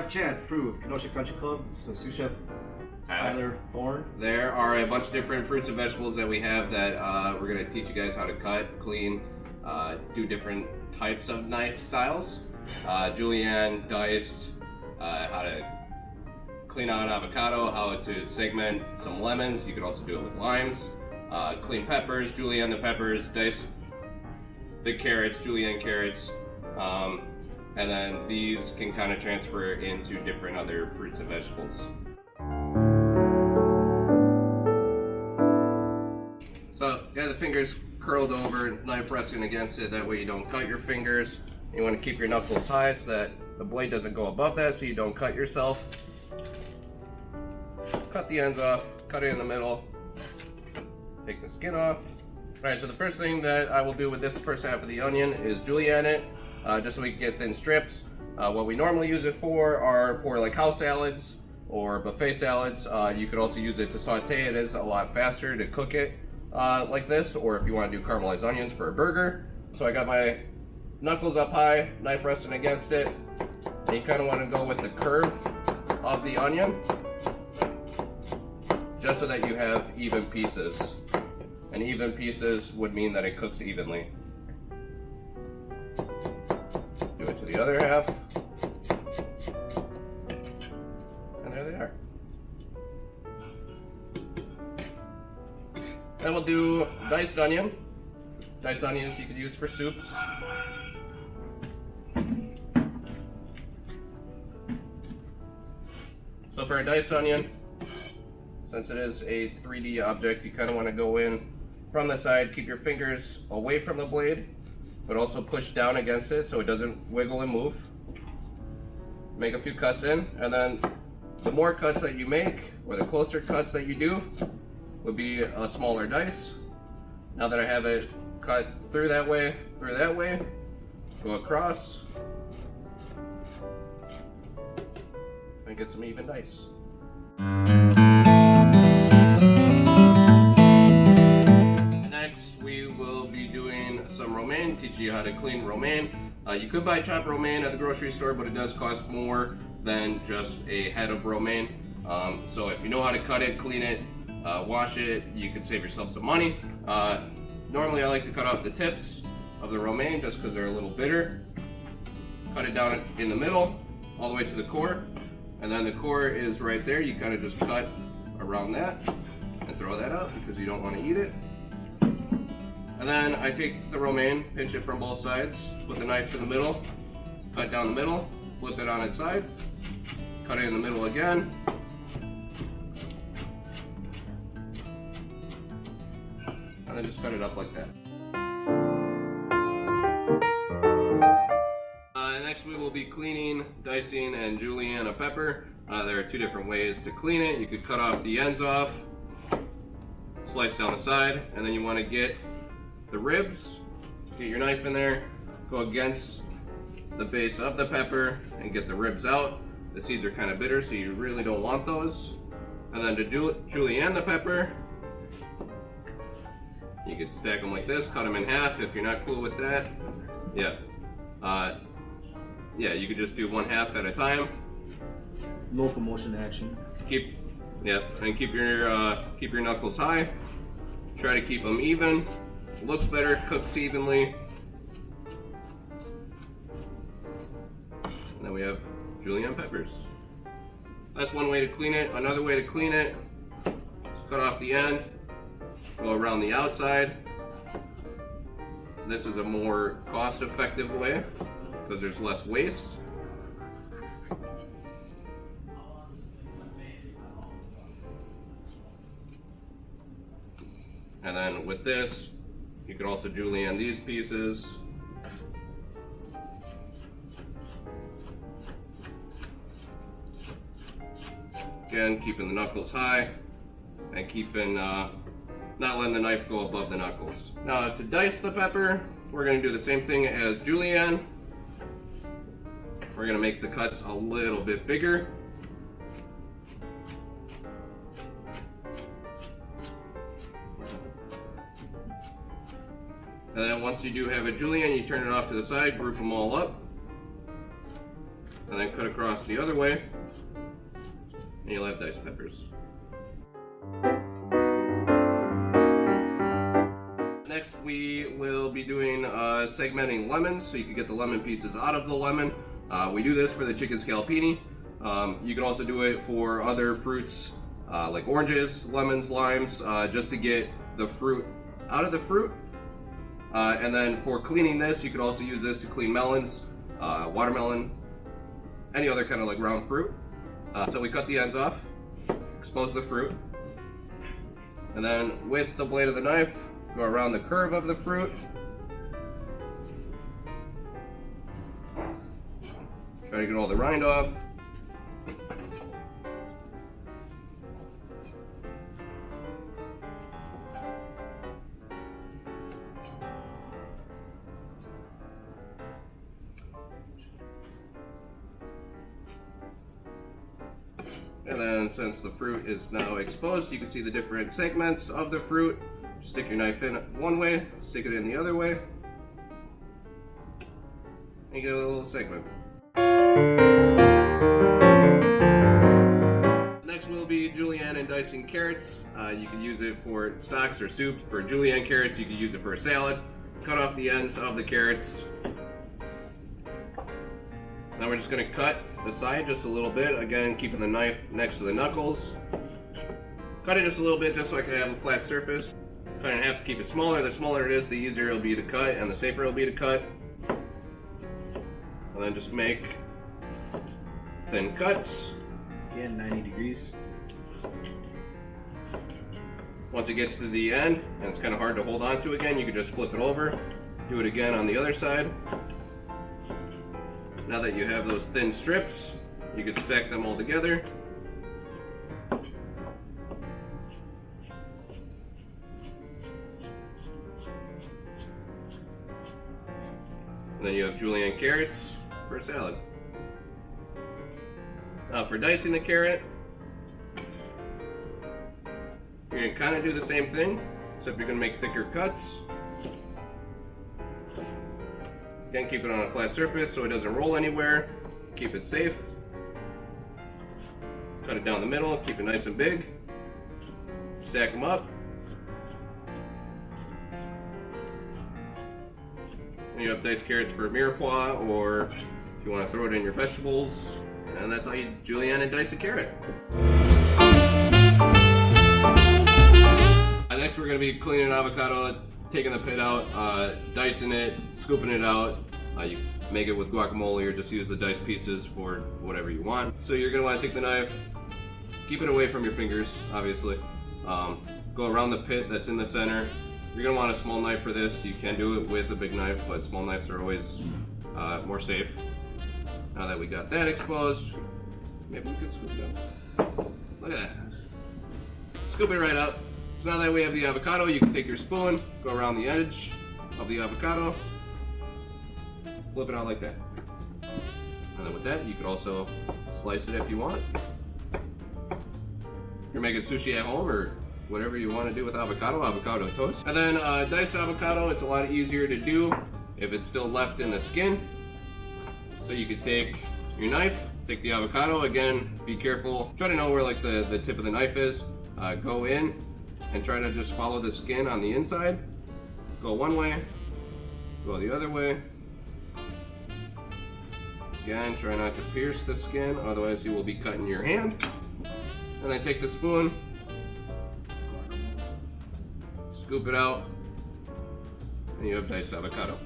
Chad, Proulx, Kenosha Country Club, sous chef Tyler Thorn. There are a bunch of different fruits and vegetables that we have that we're going to teach you guys how to cut, clean, do different types of knife styles. Julienne, diced, how to clean out an avocado, how to segment some lemons. You could also do it with limes. Clean peppers, Julienne the peppers, dice the carrots, Julienne carrots. And then these can kind of transfer into different other fruits and vegetables. So, got the fingers curled over, knife resting against it, that way you don't cut your fingers. You want to keep your knuckles high so that the blade doesn't go above that, so you don't cut yourself. Cut the ends off, cut it in the middle, take the skin off. Alright, so the first thing that I will do with this first half of the onion is julienne it, just so we can get thin strips. What we normally use it for are for like house salads or buffet salads. You could also use it to saute. It is a lot faster to cook it like this, or if you want to do caramelized onions for a burger. So I got my knuckles up high, knife resting against it, and you kind of want to go with the curve of the onion, just so that you have even pieces. And even pieces would mean that it cooks evenly. Do it to the other half. And there they are. Then we'll do diced onion. Diced onions you could use for soups. So for a diced onion, since it is a 3D object, you kind of want to go in from the side, keep your fingers away from the blade, but also push down against it so it doesn't wiggle and move. Make a few cuts in, and then the more cuts that you make, or the closer cuts that you do, would be a smaller dice. Now that I have it cut through that way, go across, and get some even dice. Some romaine, teaching you how to clean romaine. You could buy chopped romaine at the grocery store, but it does cost more than just a head of romaine. So if you know how to cut it, clean it, wash it, you could save yourself some money. Normally I like to cut off the tips of the romaine just because they're a little bitter. Cut it down in the middle, all the way to the core, and then the core is right there. You kind of just cut around that and throw that out because you don't want to eat it. And then I take the romaine, pinch it from both sides, put the knife in the middle, cut down the middle, flip it on its side, cut it in the middle again, and then just cut it up like that. Next we will be cleaning, dicing, and julienne a pepper. There are two different ways to clean it. You could cut off the ends off, slice down the side, and then you want to get the ribs, get your knife in there, go against the base of the pepper and get the ribs out. The seeds are kind of bitter, so you really don't want those. And then to julienne the pepper, you could stack them like this, cut them in half if you're not cool with that. Yeah, you could just do one half at a time. Locomotion action. And keep your knuckles high. Try to keep them even. Looks better, cooks evenly. And then we have julienne peppers. That's one way to clean it. Another way to clean it is cut off the end, go around the outside. This is a more cost-effective way because there's less waste. And then with this, you could also julienne these pieces. Again, keeping the knuckles high and keeping, not letting the knife go above the knuckles. Now to dice the pepper, we're gonna do the same thing as julienne. We're gonna make the cuts a little bit bigger. And then once you do have a julienne, you turn it off to the side, group them all up. and then cut across the other way, and you'll have diced peppers. Next, we will be doing segmenting lemons, so you can get the lemon pieces out of the lemon. We do this for the chicken scallopini. You can also do it for other fruits like oranges, lemons, limes, just to get the fruit out of the fruit. And then for cleaning this, you can also use this to clean melons, watermelon, any other kind of like round fruit. So we cut the ends off, expose the fruit, and then with the blade of the knife, go around the curve of the fruit. Try to get all the rind off. And then since the fruit is now exposed, you can see the different segments of the fruit. Stick your knife in one way, stick it in the other way, and get a little segment. Next will be julienne and dicing carrots. You can use it for stocks or soups. For julienne carrots, you can use it for a salad. Cut off the ends of the carrots. Now we're just going to cut the side just a little bit, again keeping the knife next to the knuckles. Cut it just a little bit just so I can have a flat surface. Cut it in half to keep it smaller. The smaller it is, the easier it'll be to cut and the safer it'll be to cut. And then just make thin cuts. Again, 90 degrees. Once it gets to the end, and it's kind of hard to hold on to again, you can just flip it over. Do it again on the other side. Now that you have those thin strips, you can stack them all together. And then you have julienne carrots for a salad. Now for dicing the carrot, you're going to kind of do the same thing, except you're going to make thicker cuts. Again, keep it on a flat surface so it doesn't roll anywhere. Keep it safe. Cut it down the middle, keep it nice and big. Stack them up. And you have diced carrots for mirepoix, or if you want to throw it in your vegetables. And that's how you julienne and dice a carrot. Next we're going to be cleaning avocado, taking the pit out, dicing it, scooping it out. You make it with guacamole or just use the diced pieces for whatever you want. So you're going to want to take the knife, keep it away from your fingers, obviously. Go around the pit that's in the center. You're going to want a small knife for this. You can do it with a big knife, but small knives are always more safe. Now that we got that exposed, maybe we could scoop it up. Look at that. Scoop it right up. So now that we have the avocado, you can take your spoon, go around the edge of the avocado, flip it out like that. And then with that, you could also slice it if you want. You're making sushi at home or whatever you want to do with avocado toast. And then diced avocado, it's a lot easier to do if it's still left in the skin. So you could take your knife, take the avocado, again, be careful. Try to know where like the tip of the knife is. Go in and try to just follow the skin on the inside. Go one way, go the other way. Again, try not to pierce the skin, otherwise you will be cutting your hand. And then take the spoon, scoop it out, and you have diced avocado.